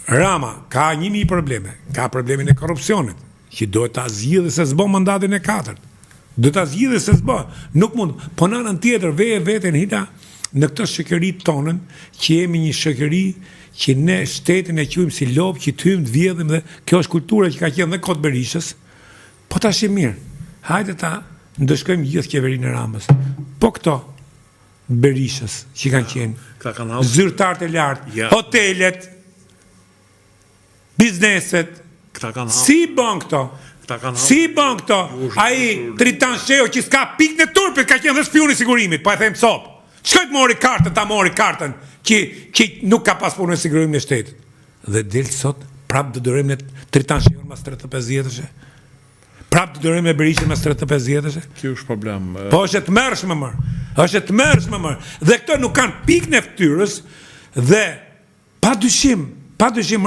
Rama ka 1000 probleme. Ka problemin e korrupsionit, që duhet ta zgjidhë se s'bën mandatin e 4. Do ta zgjidhë se s'bën. Nuk mund. Po në anën tjetër veten hita në këtë shoqëri tonën, që jemi një shoqëri që ne shtetin e quajmë si lop, që të hymë të vjedhim, dhe kjo është kultura që ka qenë dhe kot Berishës. Po tash e mirë. Hajde ta ndëshkojmë gjithë qeverinë e Ramës. Po këto Berishës që kanë qenë zyrtarët e lartë, hotelet, bizneset, si bën këto? Si bën këto? Ai Tritan Sheo që s'ka pikë në turpit, ka qenë dhe spioni i sigurimit, po e them sop. Çka të mori kartën, ta mori kartën që nuk ka pasurën e sigurimin e shtetit. Dhe del sot prap do dorojmë në Tritan Sheo mas 35 vjetësh. Prap do dorojmë me Berishën mas 35 vjetësh. Kjo është problem. Po është të mërshme më. Është të mërshme më. Dhe këto nuk kanë pikë në fytyrës dhe padyshim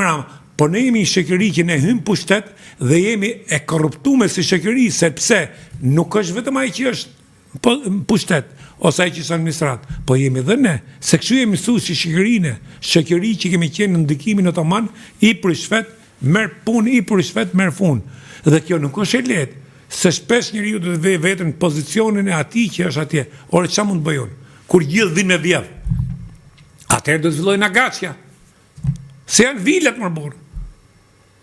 Rama. Po ne jemi një shoqëri që ne hym pushtet dhe jemi e korruptuar si shoqëri, sepse nuk është vetëm ai që është pushtet ose ai që është administrat, po jemi dhe ne, se kështu jemi mësuar si shoqëri që kemi qenë në ndikimin otoman, i prishvet merr punë, i prishvet merr fund. Dhe kjo nuk është e lehtë, se shpesh njeriu do të vejë veten në pozicionin e atij që është atje. Ore çfarë mund të bëj unë? Kur gjithë vinë me vjedh. Atëherë do të fillojnë agaçja. Se janë vilet më burr.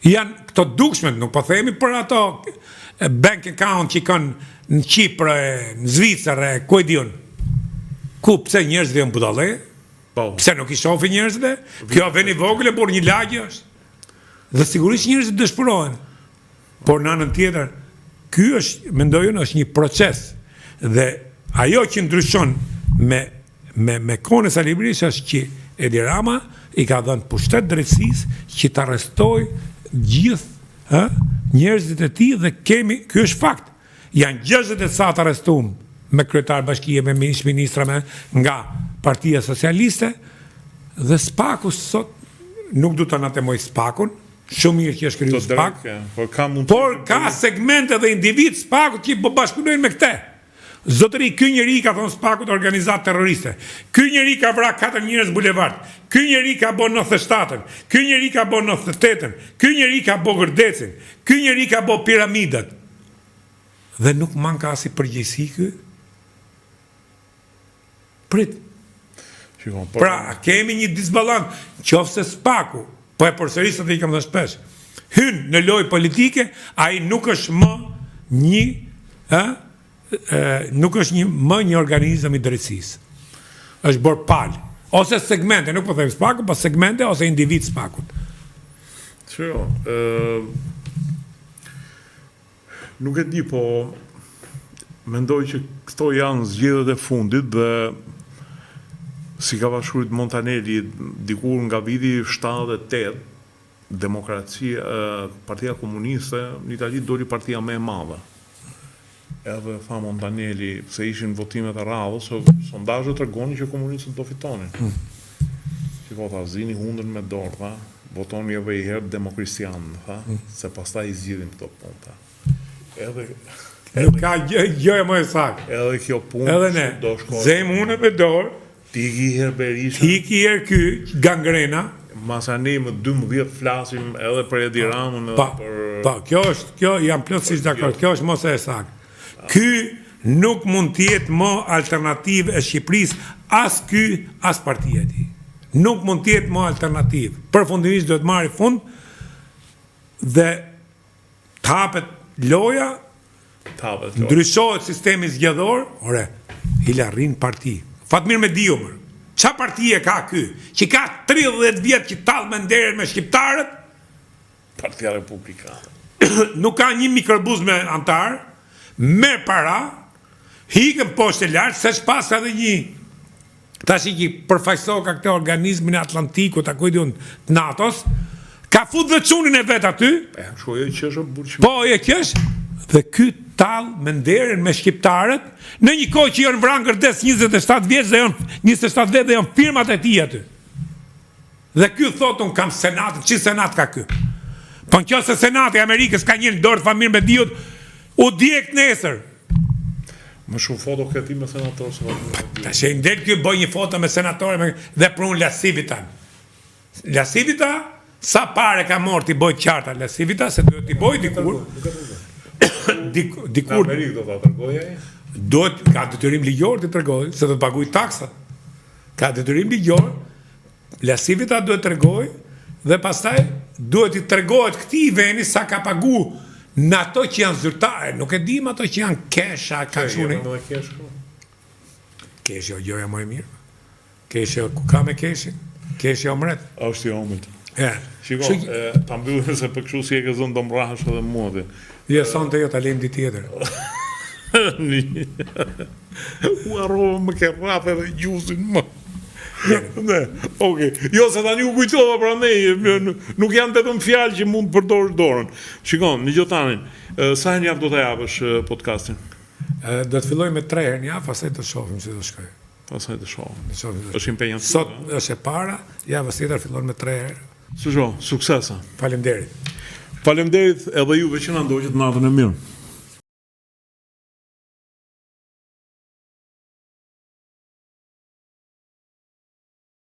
Janë këto dukshmet, nuk po themi për ato bank account që kanë në Qipër, në Zvicër, ku e diun. Ku pse njerëzit janë budallë? Pse nuk i shohin njerëzit? Kjo vjen i vogël, por një lagje është. Dhe sigurisht njerëzit dëshpërojnë. Por në anën tjetër, ky është, mendoj unë, është një proces. Dhe ajo që ndryshon me kohën e Sali Berisha është që Edi Rama i ka dhënë pushtet drejtësisë që ta arrestoj gjithë njerëzit e tij, dhe ky është fakt. Janë 60 e sa të arrestuar me kryetar bashkie, me ministra nga Partia Socialiste, dhe Spaku sot nuk du të natemoj Spakun, shumë mirë që është kriju Spak, por ka segmente dhe individ Spaku që po bashkëpunojnë me këte. Zotëri, ky njeri ka thonë Spakut organizat terroriste. Ky njeri ka vra 4 njerëz bulevard. Ky njeri ka bo 97-ën. Ky njeri ka bo 98-ën. Ky njeri ka bo Gërdecin. Ky njeri ka bo piramidat. Dhe nuk manka as i përgjegjësi ky. Prit. Pra, kemi një disbalans. Qofse Spaku, po e përsërisë të i kam dhe shpesh, hyn në lojë politike, ai nuk është më një nuk është më një organizëm i drejtësisë. Është bërë palë. Ose segmente, nuk po them Spaku, po segmente ose individ Spakut. Nuk e di, po mendoj që këto janë zgjedhjet e fundit dhe si ka pashurit Montanelli dikur nga viti 78, Partia Komuniste në Itali doli partia më e madhe. Edhe tha Montanelli, se ishin votimet e radhës, sondazhet tregoni që komunistët do fitonin. Që tha, zini hundën me dorë, tha, votoni edhe i herë Demokristian, tha, se pastaj i zgjidhin këto punë. Edhe nuk ka gjë më e saktë. Edhe kjo punë edhe ne, zem unë me dorë, tiki herë Berisha, tiki herë ky gangrena. Masani më 12 flasim edhe për Edi Ramën. Pa, kjo jam plotësisht dakord, kjo është mos e saktë. Ky nuk mund të jetë më alternativë e Shqipërisë, as ky, as partia e tij. Nuk mund të jetë më alternativë. Përfundimisht duhet marrë fund dhe tapet loja, ndryshohet sistemi zgjedhor, ore, hila rrin parti. Fatmir Mediumër, qa partije ka ky? Që ka 30 vjetë që talë me nderën me shqiptarët? Partia Republikane. Nuk ka një mikrobus me antarë, me para, hikën poshtë e lartë, se shpas edhe një, tash i që përfaqësoj ka këtë organizmin e Atlantikut, ako i diun të NATO-s, ka fut dhe qunin e vetë aty, po e qesh, dhe ky talë me nderën me shqiptarët, në një kohë që janë vranë Gërdes 27 vjeç dhe janë 27 vjeç dhe janë firmat e tij aty. Dhe ky thotë un kam senatin, çi senat ka ky? Po nëse senati i Amerikës ka një dorë Famir Mediut, u djeg nesër. Më shumë foto këti me senator. Tash e ndel ky bën një foto me senatorë dhe prun La Civita. La Civita sa pare ka marrë t'i boj qarta lasivita, se duhet t'i boj dikur. Dikur Amerikë do ta tregoj ai. ka detyrim ligjor t'i tregoj, se do të paguaj taksat. Ka detyrim ligjor, lasivita duhet tregoj dhe pastaj duhet t'i tregohet këtij veni sa ka pagu në ato që janë zyrtare, nuk e dim ato që janë kesha, kançuni. Keshi o gjoja më e mirë. Keshi o ku ka me keshi? Keshi o mret. Është i omëlt. Shiko, Ta mbyllim se për kështu si e ke zënë do mrahesh edhe mua ti. je son të jo ta lejmë ditë tjetër. U arrova më ke rrath edhe gjusin më. Ne, okej. Jo, se tani u kujtova pra ne, nuk janë vetëm fjalë që mund të përdorësh dorën. Shikon, një gjotanin, sa herë në javë do ta japësh podcastin? Do të filloj me 3 herë në javë, pastaj do shohim si do shkoj. Pastaj të shohim. Shohim. Është impenjim. Sot është e para, javës tjetër fillon me 3 herë. Suksesa. Faleminderit. Faleminderit edhe juve që na ndoqët natën e mirë.